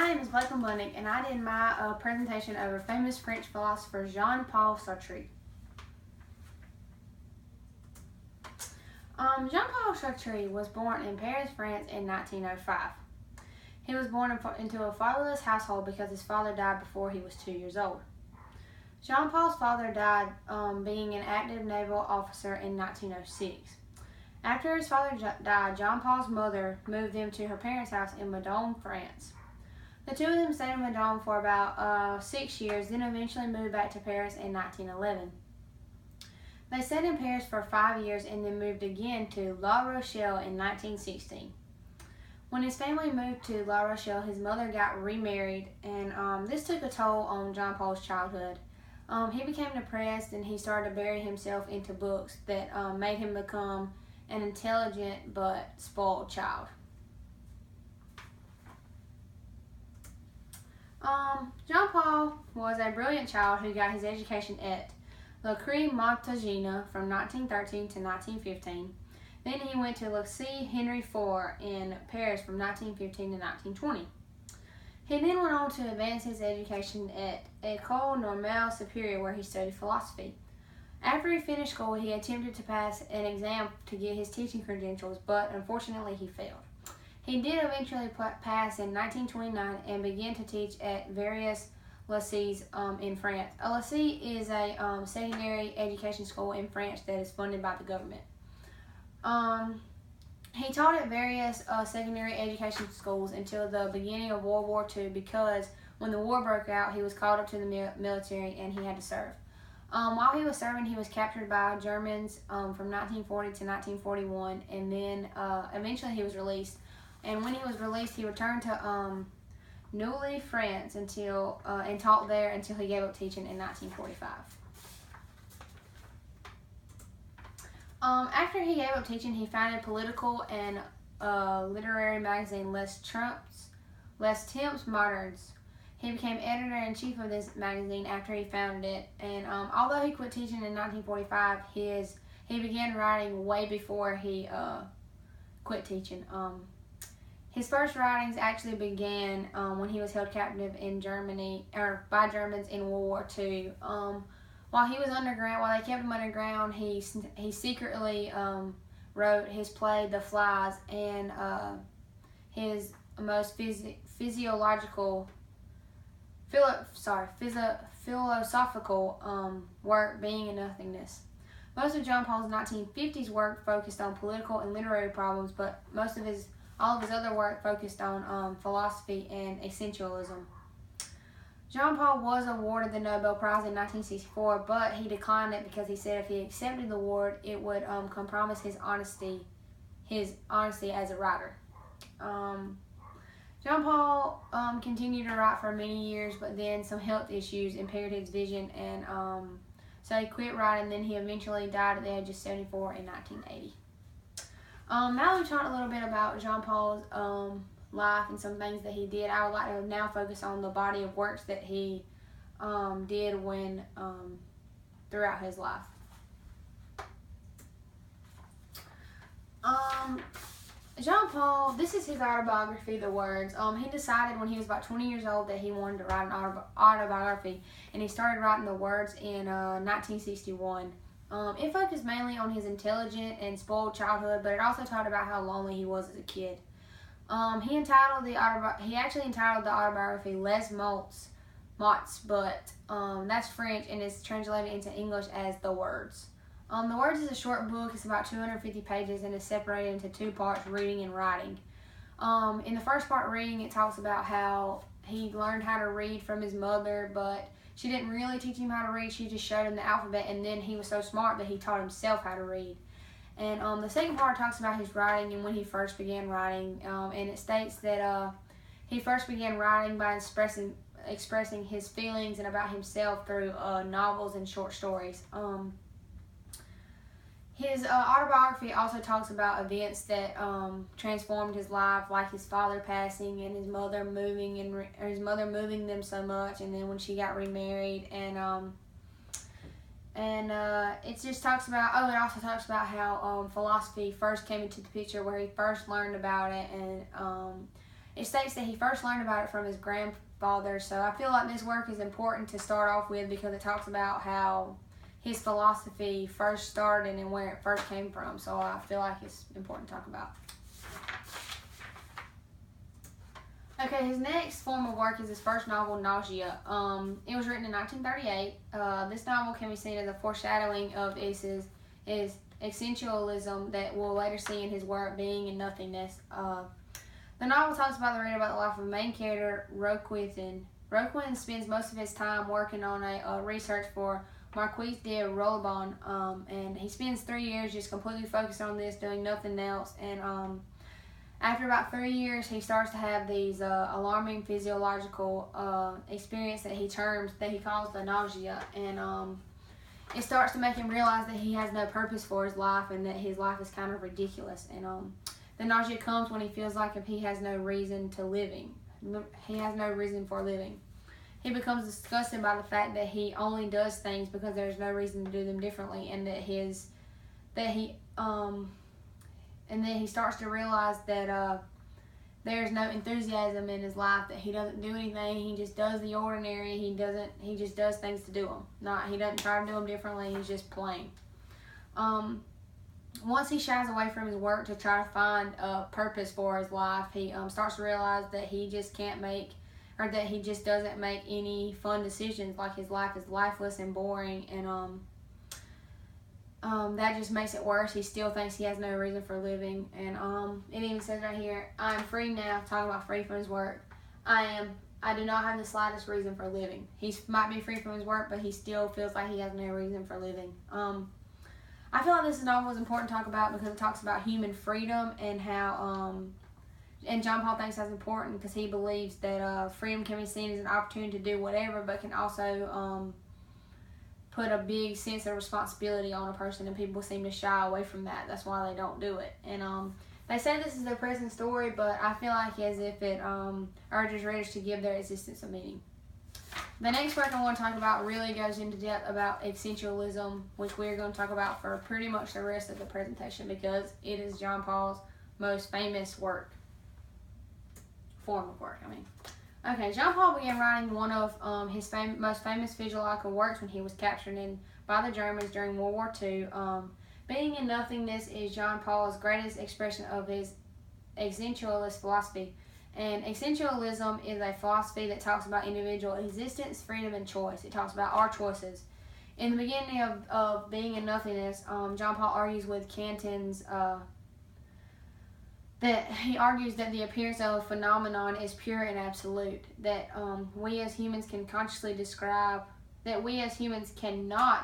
My name is Blake Bunnick, and I did my presentation over famous French philosopher Jean-Paul Sartre. Jean-Paul Sartre was born in Paris, France in 1905. He was born into a fatherless household because his father died before he was 2 years old. Jean-Paul's father died being an active naval officer in 1906. After his father died, Jean-Paul's mother moved them to her parents' house in Meudon, France. The two of them stayed in Meudon for about 6 years, then eventually moved back to Paris in 1911. They stayed in Paris for 5 years and then moved again to La Rochelle in 1916. When his family moved to La Rochelle, his mother got remarried, and this took a toll on Jean-Paul's childhood. He became depressed, and he started to bury himself into books that made him become an intelligent but spoiled child. Jean-Paul was a brilliant child who got his education at L'École Montagnana from 1913 to 1915. Then he went to Lycée Henry IV in Paris from 1915 to 1920. He then went on to advance his education at École Normale Supérieure, where he studied philosophy. After he finished school, he attempted to pass an exam to get his teaching credentials, but unfortunately he failed. He did eventually pass in 1929 and began to teach at various lycées in France. A lycée is a secondary education school in France that is funded by the government. He taught at various secondary education schools until the beginning of World War II, because when the war broke out, he was called up to the military and he had to serve. While he was serving, he was captured by Germans from 1940 to 1941, and then eventually he was released. And when he was released, he returned to Neuilly, France, and taught there until he gave up teaching in 1945. After he gave up teaching, he founded political and literary magazine Les Temps Modernes. He became editor-in-chief of this magazine after he founded it, and although he quit teaching in 1945, he began writing way before he quit teaching. His first writings actually began when he was held captive in Germany, or by Germans in World War II. While he was underground, while they kept him underground, he secretly wrote his play *The Flies* and his most philosophical work, *Being and Nothingness*. Most of Jean-Paul's 1950s work focused on political and literary problems, but all of his other work focused on philosophy and essentialism. Jean-Paul was awarded the Nobel Prize in 1964, but he declined it because he said if he accepted the award, it would compromise his honesty as a writer. Jean-Paul continued to write for many years, but then some health issues impaired his vision, and so he quit writing. Then he eventually died at the age of 74 in 1980. Now we've talked a little bit about Jean-Paul's life and some things that he did. I would like to now focus on the body of works that he did throughout his life. Jean-Paul, this is his autobiography, The Words. He decided when he was about 20 years old that he wanted to write an autobiography, and he started writing The Words in 1961. It focused mainly on his intelligent and spoiled childhood, but it also talked about how lonely he was as a kid. He actually entitled the autobiography Les Mots, but that's French and is translated into English as The Words. The Words is a short book. It's about 250 pages and is separated into two parts, reading and writing. In the first part, reading, it talks about how he learned how to read from his mother, but she didn't really teach him how to read. She just showed him the alphabet, and then he was so smart that he taught himself how to read. And the second part talks about his writing and when he first began writing, and it states that he first began writing by expressing his feelings and about himself through novels and short stories. His autobiography also talks about events that transformed his life, like his father passing and his mother moving them so much, and then when she got remarried, and it just talks about. It also talks about how philosophy first came into the picture, where he first learned about it, and It states that he first learned about it from his grandfather. So I feel like this work is important to start off with because it talks about how his philosophy first started and where it first came from. So I feel like it's important to talk about. Okay, his next form of work is his first novel, Nausea. It was written in 1938. This novel can be seen as a foreshadowing of his essentialism that we'll later see in his work, Being and Nothingness. The novel talks about the life of the main character, Roquin. Roquin spends most of his time working on a research for Marquise de Rolibon, and he spends 3 years just completely focused on this, doing nothing else. And after about 3 years, he starts to have these alarming physiological experience that he calls the nausea, and it starts to make him realize that he has no purpose for his life and that his life is kind of ridiculous. And the nausea comes when he feels like if he has no reason to living. He has no reason for living. He becomes disgusted by the fact that he only does things because there's no reason to do them differently, and and then he starts to realize that there's no enthusiasm in his life, that he doesn't do anything. He just does the ordinary. He just does things to do them. He doesn't try to do them differently. He's just plain. Once he shies away from his work to try to find a purpose for his life, he starts to realize that he just doesn't make any fun decisions. Like, his life is lifeless and boring, and that just makes it worse. He still thinks he has no reason for living, and it even says right here, "I am free now," talking about free from his work. I do not have the slightest reason for living. He might be free from his work, but he still feels like he has no reason for living. I feel like this novel is important to talk about because it talks about human freedom and how, and John Paul thinks that's important because he believes that freedom can be seen as an opportunity to do whatever, but can also put a big sense of responsibility on a person, and people seem to shy away from that. That's why they don't do it. And they say this is their present story, but I feel like as if it urges readers to give their existence a meaning. The next work I want to talk about really goes into depth about essentialism, which we're going to talk about for pretty much the rest of the presentation because it is John Paul's most famous form of work. Okay, John Paul began writing one of his most famous physiological works when he was captured by the Germans during World War II. Being and Nothingness is John Paul's greatest expression of his existentialist philosophy. And essentialism is a philosophy that talks about individual existence, freedom, and choice. It talks about our choices. In the beginning of Being and Nothingness, John Paul argues with Kantian's that he argues that the appearance of a phenomenon is pure and absolute, that we as humans cannot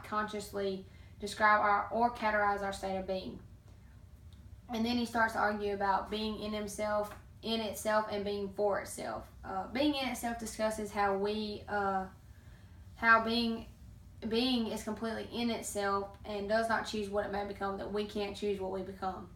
consciously describe or categorize our state of being. And then he starts to argue about being in itself and being for itself. Being in itself discusses how being is completely in itself and does not choose what it may become, that we can't choose what we become.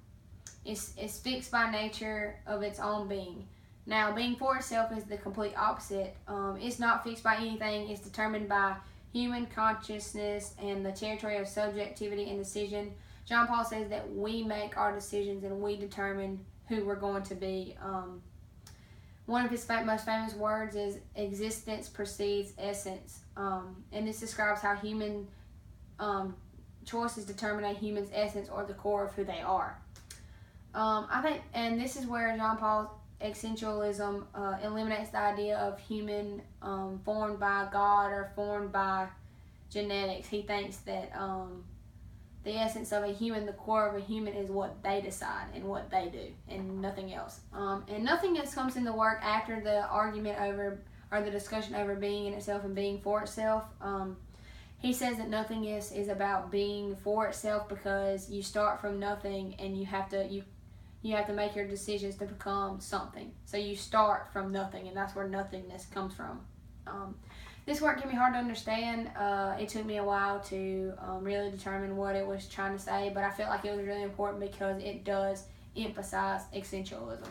It's fixed by nature of its own being. Now, being for itself is the complete opposite. It's not fixed by anything. It's determined by human consciousness and the territory of subjectivity and decision. John Paul says that we make our decisions and we determine who we're going to be. One of his most famous words is existence precedes essence. And this describes how human choices determine a human's essence or the core of who they are. I think, and this is where John Paul's essentialism eliminates the idea of human formed by God or formed by genetics. He thinks that the essence of a human, the core of a human, is what they decide and what they do, and nothing else. And nothing else comes in the work after the argument over, or the discussion over being in itself and being for itself. He says that nothingness is about being for itself because you start from nothing and you have to make your decisions to become something. So you start from nothing, and that's where nothingness comes from. This work can be hard to understand. It took me a while to really determine what it was trying to say, but I felt like it was really important because it does emphasize essentialism.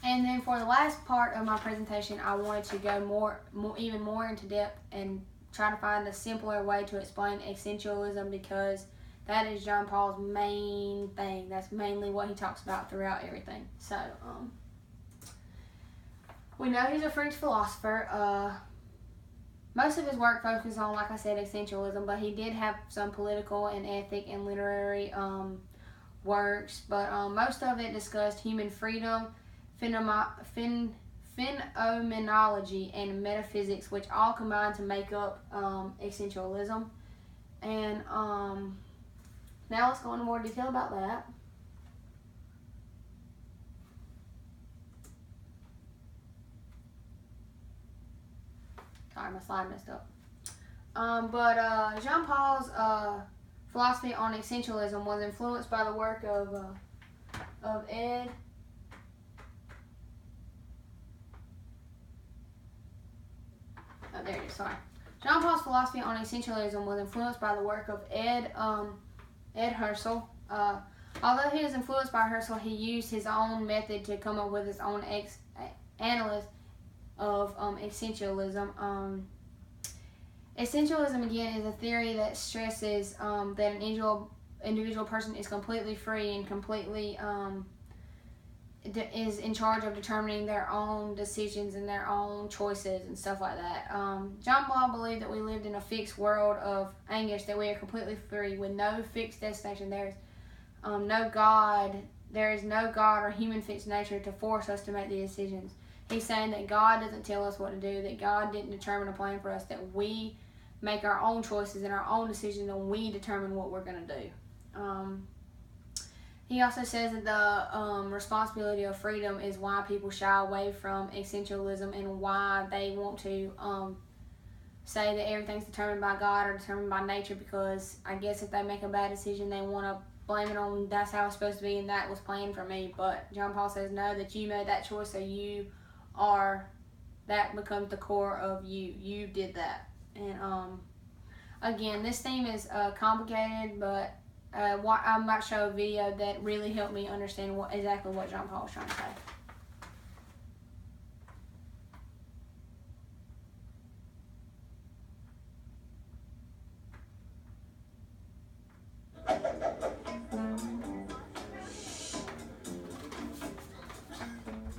And then for the last part of my presentation, I wanted to go even more into depth and try to find a simpler way to explain essentialism because that is John Paul's main thing. That's mainly what he talks about throughout everything. So, We know he's a French philosopher. Most of his work focused on, like I said, essentialism, but he did have some political and ethic and literary works. But most of it discussed human freedom, phenomenology, and metaphysics, which all combine to make up essentialism. And now let's go into more detail about that. Sorry, my slide messed up. But Jean-Paul's philosophy on essentialism was influenced by the work of Ed. Oh, there it is. Sorry. Jean-Paul's philosophy on essentialism was influenced by the work of Ed Husserl. Although he was influenced by Husserl, he used his own method to come up with his own analysis of essentialism. Essentialism, again, is a theory that stresses that an individual person is completely free and completely is in charge of determining their own decisions and their own choices and stuff like that. John Paul believed that we lived in a fixed world of anguish, that we are completely free with no fixed destination. There is no God or human fixed nature to force us to make the decisions. He's saying that God doesn't tell us what to do, that God didn't determine a plan for us, that we make our own choices and our own decisions, and we determine what we're going to do. He also says that the responsibility of freedom is why people shy away from essentialism and why they want to say that everything's determined by God or determined by nature, because I guess if they make a bad decision, they want to blame it on that's how it's supposed to be and that was planned for me. But John Paul says no, that you made that choice, so you are, that becomes the core of you. You did that. And again, this theme is complicated, but I might show a video that really helped me understand exactly what John Paul was trying to say.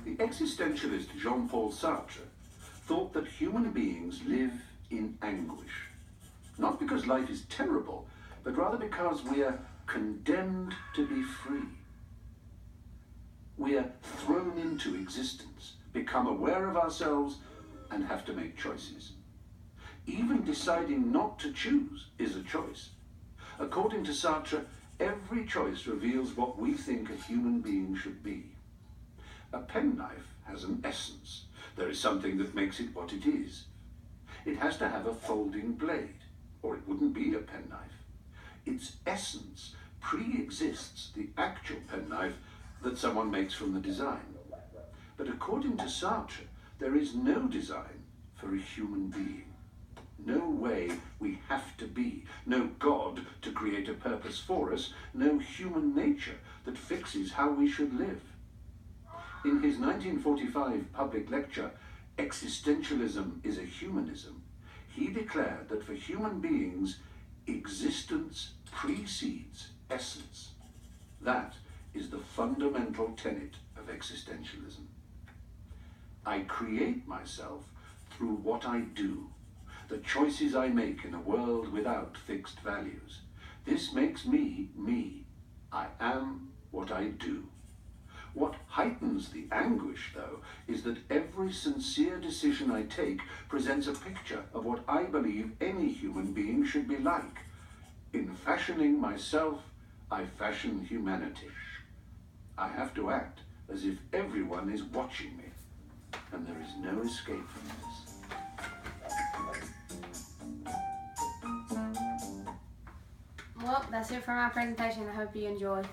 The existentialist Jean-Paul Sartre thought that human beings live in anguish, not because life is terrible, but rather because we are condemned to be free. We are thrown into existence, become aware of ourselves, and have to make choices. Even deciding not to choose is a choice. According to Sartre, every choice reveals what we think a human being should be. A penknife has an essence. There is something that makes it what it is. It has to have a folding blade, or it wouldn't be a penknife. Its essence pre-exists the actual penknife that someone makes from the design. But according to Sartre, there is no design for a human being. No way we have to be, no God to create a purpose for us, no human nature that fixes how we should live. In his 1945 public lecture, Existentialism is a Humanism, he declared that for human beings, existence precedes essence. That is the fundamental tenet of existentialism. I create myself through what I do, the choices I make in a world without fixed values. This makes me, me. I am what I do. What heightens the anguish, though, is that every sincere decision I take presents a picture of what I believe any human being should be like. In fashioning myself, I fashion humanity. I have to act as if everyone is watching me, and there is no escape from this. Well, that's it for my presentation. I hope you enjoy.